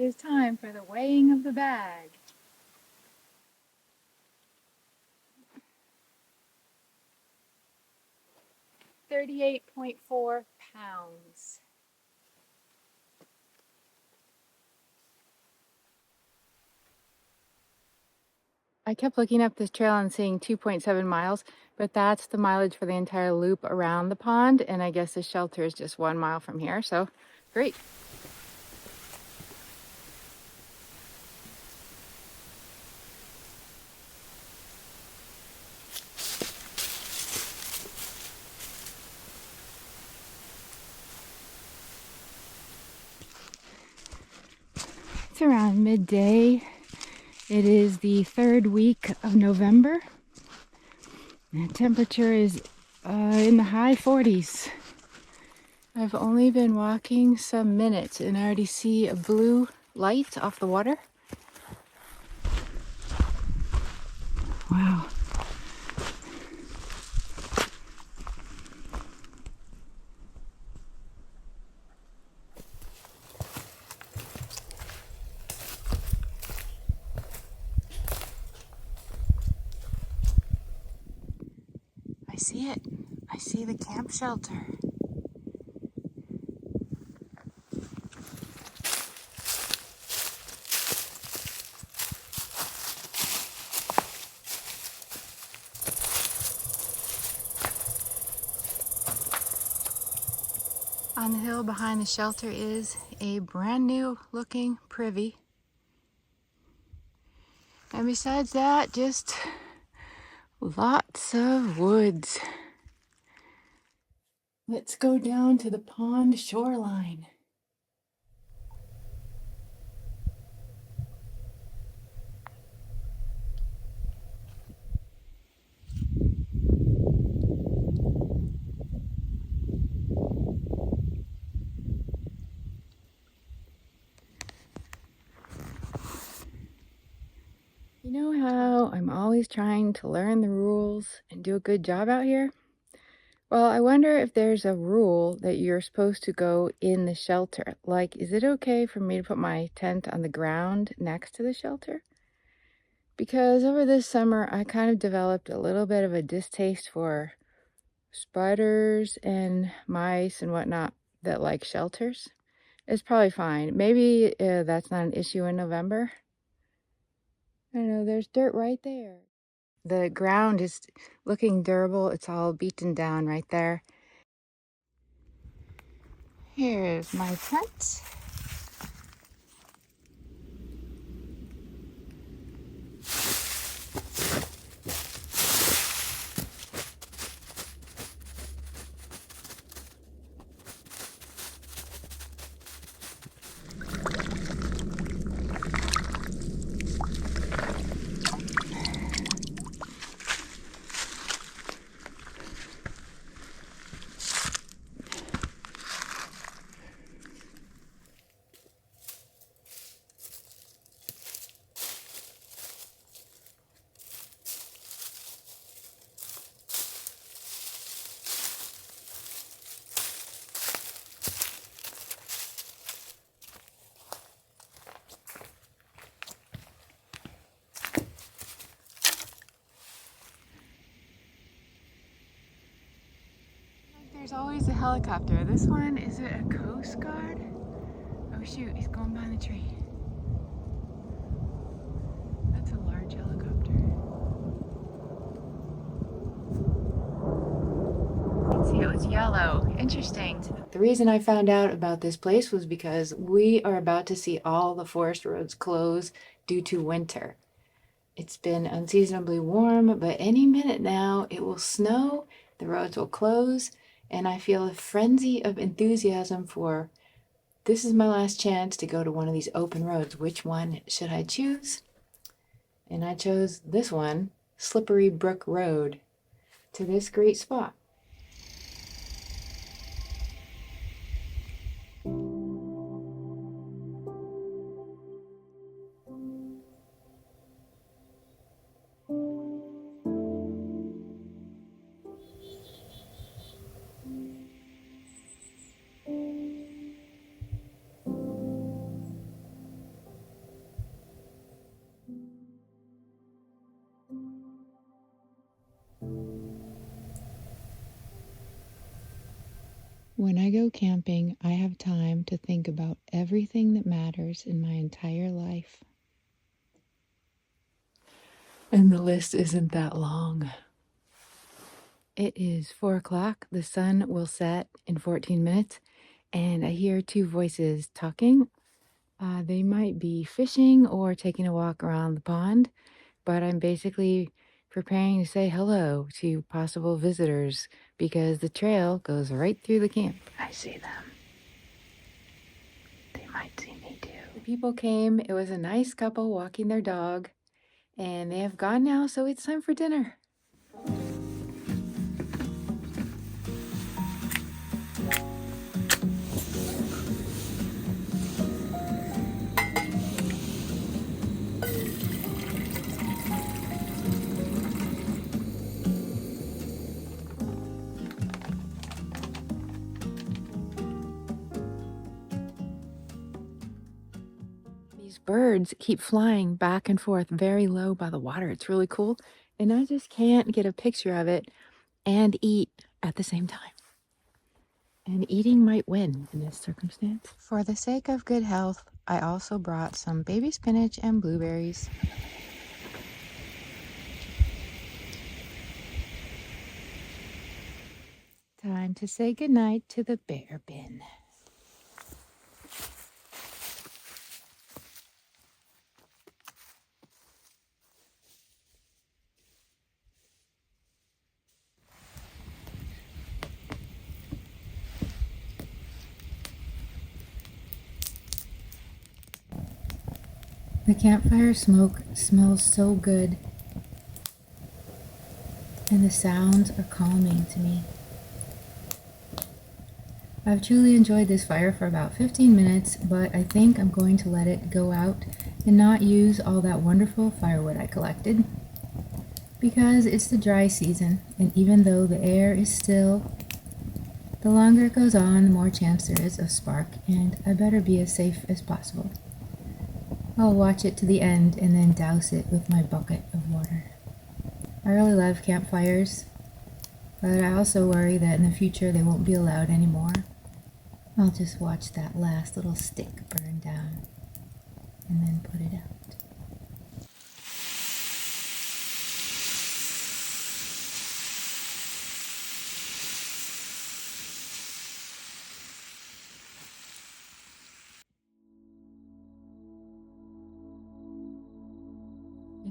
is time for the weighing of the bag. 38.4 pounds. I kept looking up this trail and seeing 2.7 miles, but that's the mileage for the entire loop around the pond, and I guess the shelter is just 1 mile from here, so great. It's around midday. It is the 3rd week of November. The temperature is in the high 40s. I've only been walking some minutes and I already see a blue light off the water. Wow. I see it. I see the camp shelter. On the hill behind the shelter is a brand new looking privy. And besides that, just lots of woods. Let's go down to the pond shoreline. You know how I'm always trying to learn the rules and do a good job out here? Well, I wonder if there's a rule that you're supposed to go in the shelter. Like, is it okay for me to put my tent on the ground next to the shelter? Because over this summer, I kind of developed a little bit of a distaste for spiders and mice and whatnot that like shelters. It's probably fine. Maybe that's not an issue in November. I don't know, there's dirt right there. The ground is looking durable. It's all beaten down right there. Here's my tent. There's always a helicopter. This one, is it a Coast Guard? Oh shoot, he's going behind the tree. That's a large helicopter. See, it was yellow. Interesting. The reason I found out about this place was because we are about to see all the forest roads close due to winter. It's been unseasonably warm, but any minute now it will snow, the roads will close, and I feel a frenzy of enthusiasm for this is my last chance to go to one of these open roads. Which one should I choose? And I chose this one, Slippery Brook Road, to this great spot. When I go camping, I have time to think about everything that matters in my entire life. And the list isn't that long. It is 4 o'clock. The sun will set in 14 minutes, and I hear two voices talking. They might be fishing or taking a walk around the pond, but I'm basically preparing to say hello to possible visitors because the trail goes right through the camp. I see them. They might see me too. The people came. It was a nice couple walking their dog, and they have gone now, so it's time for dinner. These birds keep flying back and forth very low by the water. It's really cool. And I just can't get a picture of it and eat at the same time. And eating might win in this circumstance. For the sake of good health, I also brought some baby spinach and blueberries. Time to say goodnight to the bear bin. The campfire smoke smells so good, and the sounds are calming to me. I've truly enjoyed this fire for about 15 minutes, but I think I'm going to let it go out and not use all that wonderful firewood I collected. Because it's the dry season, and even though the air is still, the longer it goes on, the more chance there is of spark, and I better be as safe as possible. I'll watch it to the end and then douse it with my bucket of water. I really love campfires, but I also worry that in the future they won't be allowed anymore. I'll just watch that last little stick burn down and then put it out.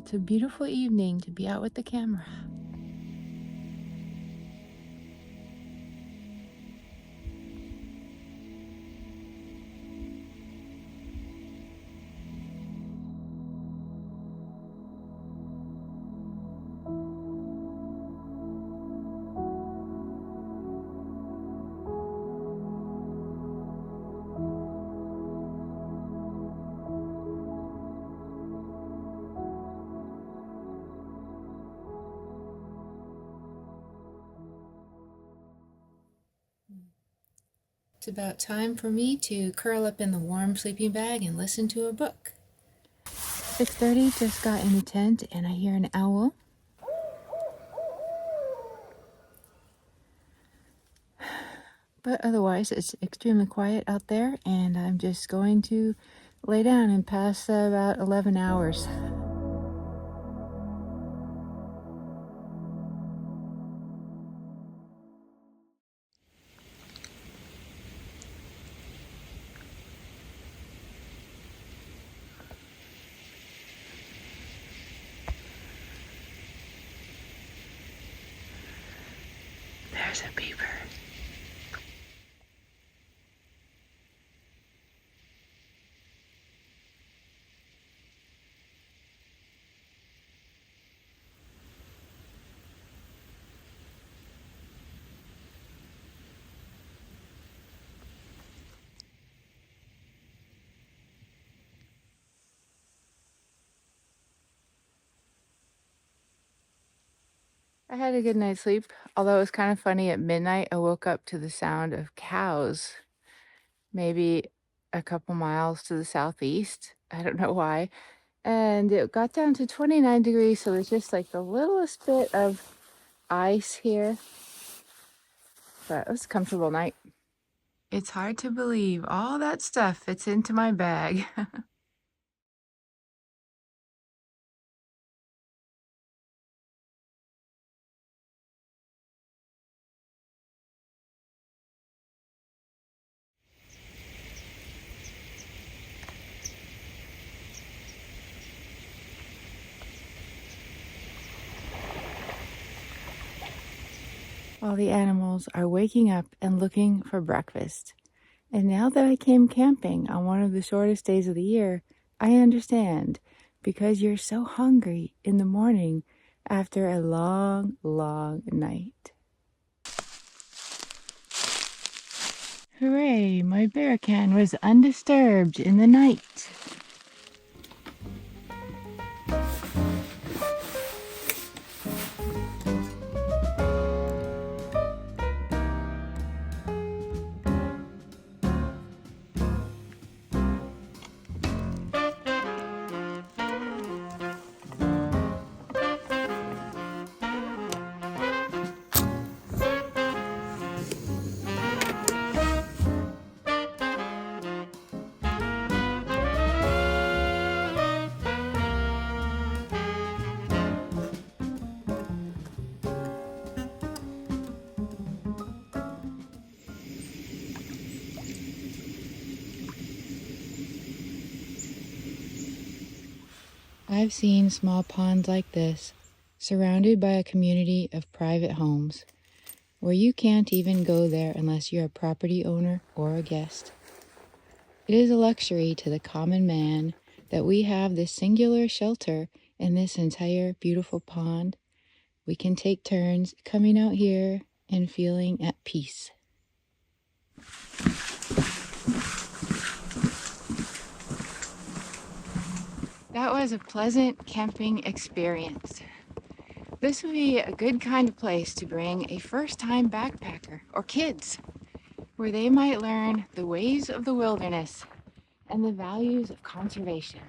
It's a beautiful evening to be out with the camera. It's about time for me to curl up in the warm sleeping bag and listen to a book. 6:30, just got in the tent and I hear an owl. But otherwise, it's extremely quiet out there, and I'm just going to lay down and pass about 11 hours. There's a beaver. I had a good night's sleep, although it was kind of funny. At midnight, I woke up to the sound of cows, maybe a couple miles to the southeast. I don't know why. And it got down to 29 degrees, so there's just like the littlest bit of ice here. But it was a comfortable night. It's hard to believe all that stuff fits into my bag. All the animals are waking up and looking for breakfast. And now that I came camping on one of the shortest days of the year, I understand because you're so hungry in the morning after a long, long night. Hooray, my bear can was undisturbed in the night. I've seen small ponds like this, surrounded by a community of private homes, where you can't even go there unless you're a property owner or a guest. It is a luxury to the common man that we have this singular shelter in this entire beautiful pond. We can take turns coming out here and feeling at peace. That was a pleasant camping experience. This would be a good kind of place to bring a first-time backpacker or kids, where they might learn the ways of the wilderness and the values of conservation.